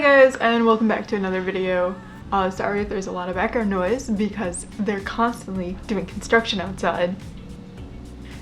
guys, and welcome back to another video. Sorry if there's a lot of background noise because they're constantly doing construction outside.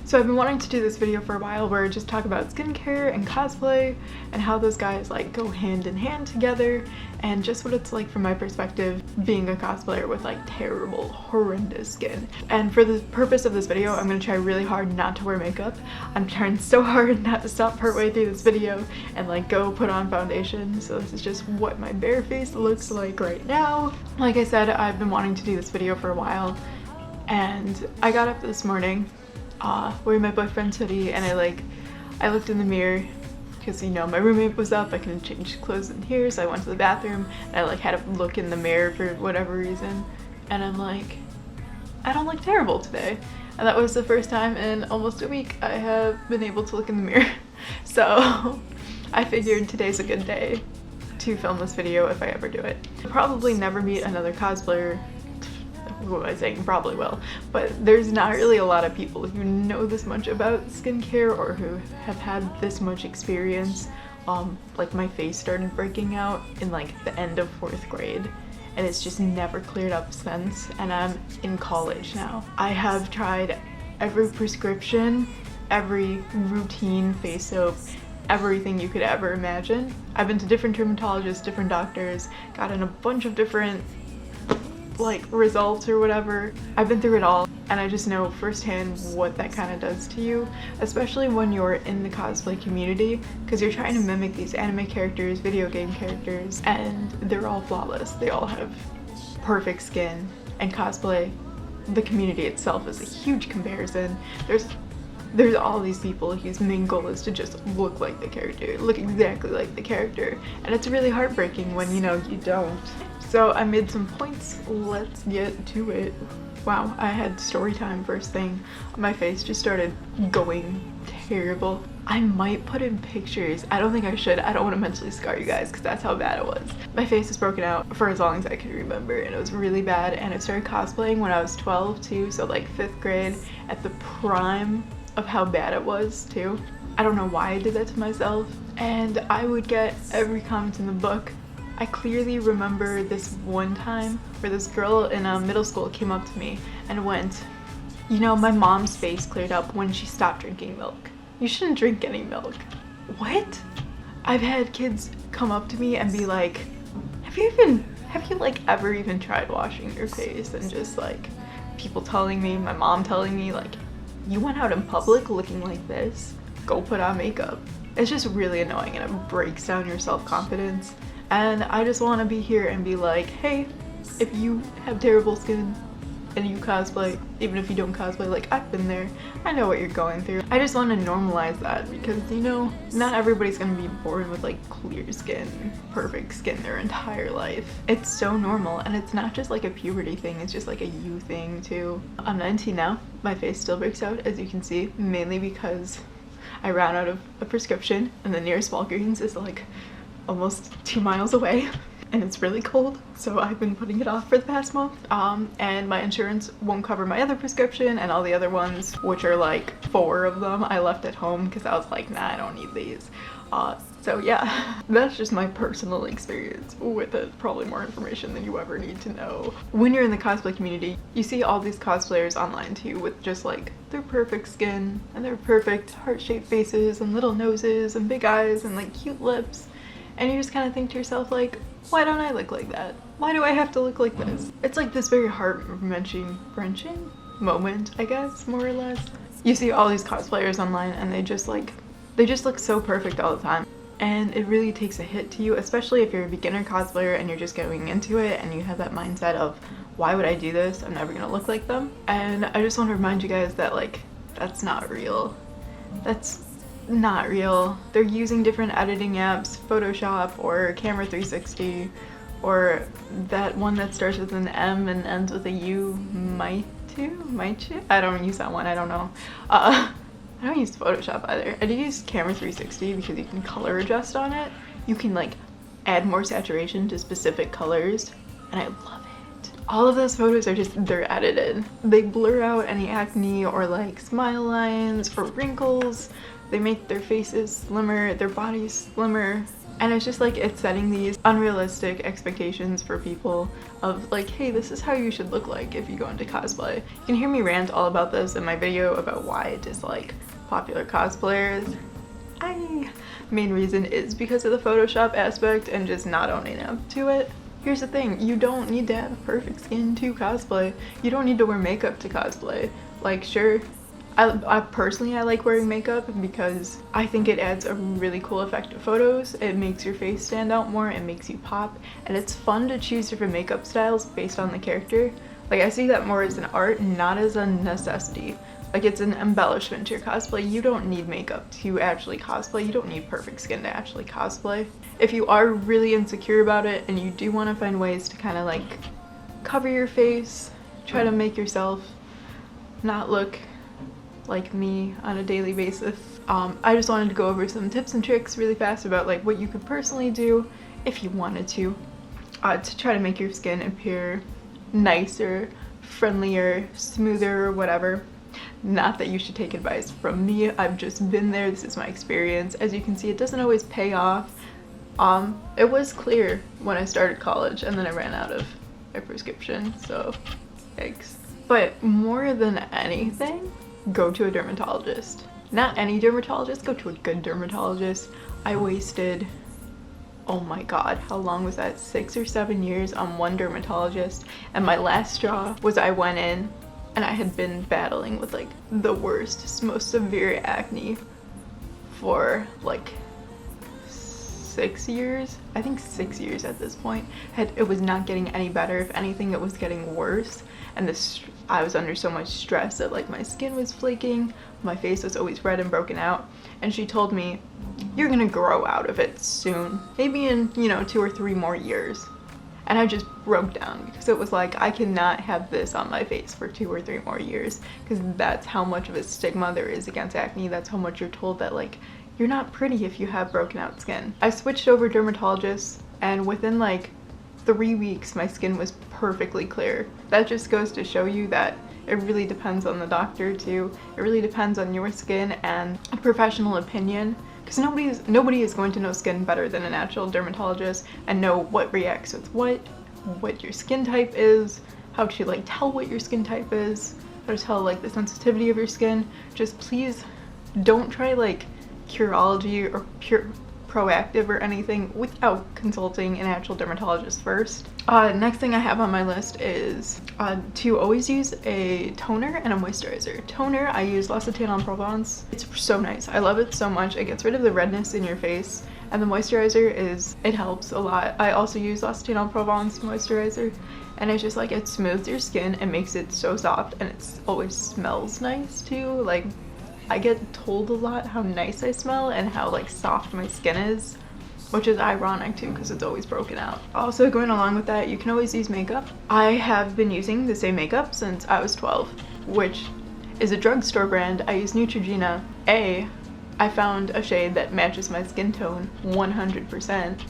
So I've been wanting to do this video for a while where I just talk about skincare and cosplay and how those guys like go hand in hand together, and just what it's like from my perspective being a cosplayer with like terrible, horrendous skin. And for the purpose of this video, I'm gonna try really hard not to wear makeup. I'm trying so hard not to stop partway through this video and like go put on foundation. So this is just what my bare face looks like right now. Like I said, I've been wanting to do this video for a while, and I got up this morning wearing my boyfriend's hoodie, and I looked in the mirror because, you know, my roommate was up. I couldn't change clothes in here, so I went to the bathroom and I like had to look in the mirror for whatever reason, and I'm like, I don't look terrible today. And that was the first time in almost a week I have been able to look in the mirror. So I figured today's a good day to film this video if I ever do it. I'll probably never meet another cosplayer. What am I saying? Probably will, but there's not really a lot of people who know this much about skincare or who have had this much experience. Like my face started breaking out in like the end of 4th grade, and it's just never cleared up since, and I'm in college now. I have tried every prescription, every routine face soap, everything you could ever imagine. I've been to different dermatologists, different doctors, gotten a bunch of different like results or whatever. I've been through it all, and I just know firsthand what that kind of does to you, especially when you're in the cosplay community, because you're trying to mimic these anime characters, video game characters, and they're all flawless. They all have perfect skin, and cosplay, the community itself, is a huge comparison. There's all these people whose main goal is to just look like the character, look exactly like the character, and it's really heartbreaking when, you know, you don't. So I made some points, let's get to it. Wow, I had story time first thing. My face just started going terrible. I might put in pictures. I don't think I should. I don't want to mentally scar you guys because that's how bad it was. My face was broken out for as long as I could remember, and it was really bad. And I started cosplaying when I was 12 too, so like 5th grade, at the prime of how bad it was too. I don't know why I did that to myself, and I would get every comment in the book. I clearly remember this one time where this girl in middle school came up to me and went, you know, my mom's face cleared up when she stopped drinking milk. You shouldn't drink any milk. What? I've had kids come up to me and be like, have you like ever even tried washing your face? And just like people telling me, my mom telling me like, you went out in public looking like this, go put on makeup. It's just really annoying, and it breaks down your self-confidence. And I just want to be here and be like, hey, if you have terrible skin and you cosplay, even if you don't cosplay, like I've been there, I know what you're going through. I just want to normalize that because, you know, not everybody's going to be born with like clear skin, perfect skin their entire life. It's so normal, and it's not just like a puberty thing, it's just like a you thing too. I'm 19 now, my face still breaks out, as you can see, mainly because I ran out of a prescription and the nearest Walgreens is like almost 2 miles away, and it's really cold, so I've been putting it off for the past month. And my insurance won't cover my other prescription, and all the other ones, which are like 4 of them, I left at home because I was like, nah, I don't need these. So yeah, that's just my personal experience with it. Probably more information than you ever need to know. When you're in the cosplay community, you see all these cosplayers online too with just like their perfect skin and their perfect heart-shaped faces and little noses and big eyes and like cute lips. And you just kind of think to yourself like, why don't I look like that? Why do I have to look like this? It's like this very heart-wrenching moment, I guess, more or less. You see all these cosplayers online and they just look so perfect all the time. And it really takes a hit to you, especially if you're a beginner cosplayer and you're just going into it and you have that mindset of, why would I do this? I'm never gonna look like them. And I just want to remind you guys that like, that's not real. That's not real. They're using different editing apps, Photoshop or Camera 360, or that one that starts with an M and ends with a U, might you? I don't use that one, I don't know. I don't use Photoshop either. I do use Camera 360 because you can color adjust on it. You can like add more saturation to specific colors, and I love it. All of those photos are just, they're edited. They blur out any acne or like smile lines or wrinkles. They make their faces slimmer, their bodies slimmer, And it's just like, it's setting these unrealistic expectations for people of like, hey, this is how you should look like if you go into cosplay. You can hear me rant all about this in my video about why I dislike popular cosplayers. Main reason is because of the Photoshop aspect and just not owning up to it. Here's the thing, you don't need to have perfect skin to cosplay. You don't need to wear makeup to cosplay. Like, sure, I personally like wearing makeup because I think it adds a really cool effect to photos. It makes your face stand out more, it makes you pop, and it's fun to choose different makeup styles based on the character. Like, I see that more as an art, not as a necessity. Like, it's an embellishment to your cosplay. You don't need makeup to actually cosplay. You don't need perfect skin to actually cosplay. If you are really insecure about it and you do want to find ways to kind of like cover your face, try to make yourself not look like me on a daily basis, I just wanted to go over some tips and tricks really fast about like what you could personally do if you wanted to try to make your skin appear nicer, friendlier, smoother, or whatever. Not that you should take advice from me, I've just been there, this is my experience. As you can see, it doesn't always pay off. It was clear when I started college and then I ran out of my prescription, so yikes. But more than anything, go to a dermatologist. Not any dermatologist, go to a good dermatologist. I wasted, oh my god, how long was that? 6 or 7 years on one dermatologist, and my last straw was I went in and I had been battling with like the worst, most severe acne for like 6 years. I think 6 years at this point. It was not getting any better. If anything, it was getting worse. And I was under so much stress that like my skin was flaking, my face was always red and broken out. And she told me, you're gonna grow out of it soon. Maybe in, 2 or 3 more years. And I just broke down because it was like, I cannot have this on my face for 2 or 3 more years, because that's how much of a stigma there is against acne. That's how much you're told that like, you're not pretty if you have broken out skin. I switched over dermatologists, and within like 3 weeks my skin was perfectly clear. That just goes to show you that it really depends on the doctor too. It really depends on your skin and a professional opinion. Because nobody is going to know skin better than a natural dermatologist and know what reacts with what your skin type is, how to like tell what your skin type is, how to tell like the sensitivity of your skin. Just please don't try like Curology or Proactive or anything without consulting an actual dermatologist first. Next thing I have on my list is to always use a toner and a moisturizer. Toner, I use L'Occitane en Provence. It's so nice. I love it so much. It gets rid of the redness in your face. And the moisturizer it helps a lot. I also use L'Occitane en Provence moisturizer, and it's just like, it smooths your skin and makes it so soft, and it always smells nice too. Like, I get told a lot how nice I smell and how like soft my skin is, which is ironic too because it's always broken out. Also, going along with that, you can always use makeup. I have been using the same makeup since I was 12, which is a drugstore brand. I use Neutrogena. I found a shade that matches my skin tone 100%.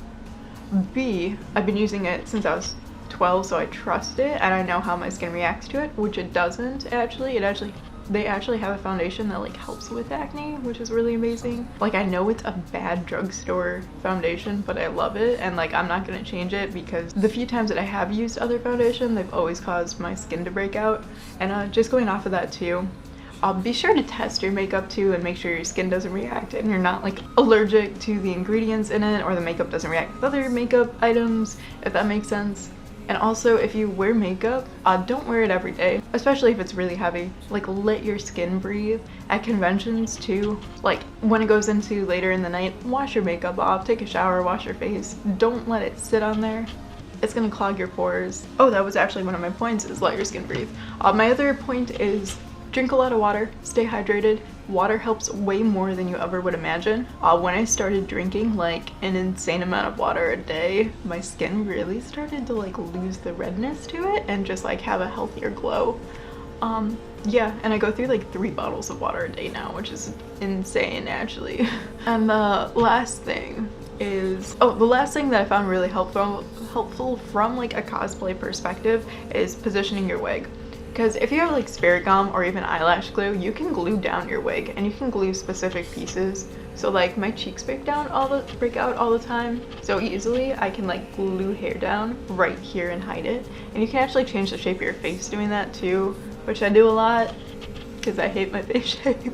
B, I've been using it since I was 12, so I trust it and I know how my skin reacts to it, which it doesn't actually. They actually have a foundation that like helps with acne, which is really amazing. Like, I know it's a bad drugstore foundation, but I love it, and like I'm not gonna change it because the few times that I have used other foundation, they've always caused my skin to break out. And just going off of that too, be sure to test your makeup too and make sure your skin doesn't react and you're not like allergic to the ingredients in it, or the makeup doesn't react with other makeup items, if that makes sense. And also, if you wear makeup, don't wear it every day, especially if it's really heavy. Like, let your skin breathe. At conventions too, like when it goes into later in the night, wash your makeup off, take a shower, wash your face. Don't let it sit on there. It's gonna clog your pores. Oh, that was actually one of my points, is let your skin breathe. My other point is drink a lot of water, stay hydrated. Water helps way more than you ever would imagine. When I started drinking like an insane amount of water a day, my skin really started to like lose the redness to it and just like have a healthier glow. Yeah, and I go through like 3 bottles of water a day now, which is insane actually. And the last thing is, the last thing that I found really helpful from like a cosplay perspective is positioning your wig. Because if you have like spirit gum or even eyelash glue, you can glue down your wig and you can glue specific pieces So like my cheeks break out all the time so easily. I can like glue hair down right here and hide it. And you can actually change the shape of your face doing that too, which I do a lot because I hate my face shape.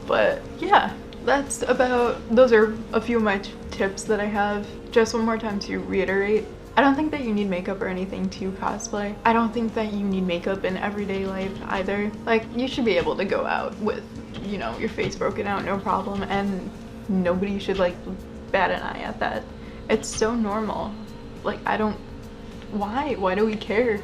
But yeah, those are a few of my tips that I have. Just one more time to reiterate, I don't think that you need makeup or anything to cosplay. I don't think that you need makeup in everyday life either. Like, you should be able to go out with, you know, your face broken out, no problem, and nobody should like bat an eye at that. It's so normal. Like, why do we care?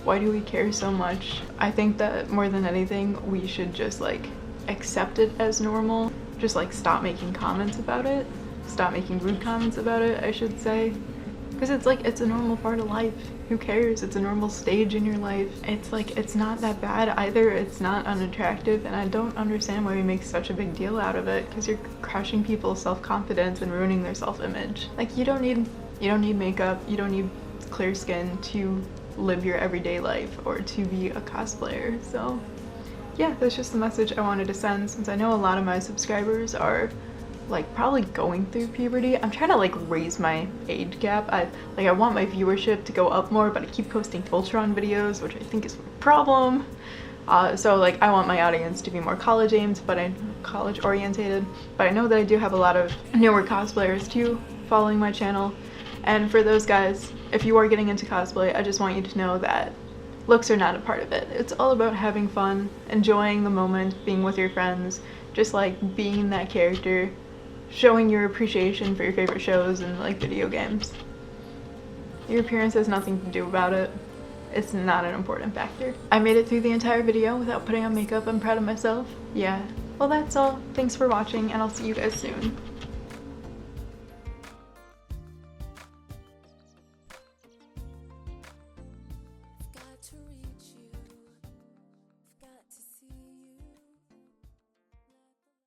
Why do we care so much? I think that more than anything, we should just like accept it as normal. Just like stop making comments about it. Stop making rude comments about it, I should say. Because it's like, it's a normal part of life. Who cares? It's a normal stage in your life. It's like, it's not that bad either. It's not unattractive, and I don't understand why we make such a big deal out of it, because you're crushing people's self-confidence and ruining their self-image. Like, you don't need makeup, you don't need clear skin to live your everyday life or to be a cosplayer. So yeah, that's just the message I wanted to send, since I know a lot of my subscribers are like probably going through puberty. I'm trying to like raise my age gap. I want my viewership to go up more, but I keep posting Voltron videos, which I think is a problem. So like I want my audience to be more college orientated, but I know that I do have a lot of newer cosplayers too following my channel. And for those guys, if you are getting into cosplay, I just want you to know that looks are not a part of it. It's all about having fun, enjoying the moment, being with your friends, just like being that character, showing your appreciation for your favorite shows and like video games. Your appearance has nothing to do about it. It's not an important factor. I made it through the entire video without putting on makeup. I'm proud of myself. Yeah. Well, that's all. Thanks for watching, and I'll see you guys soon.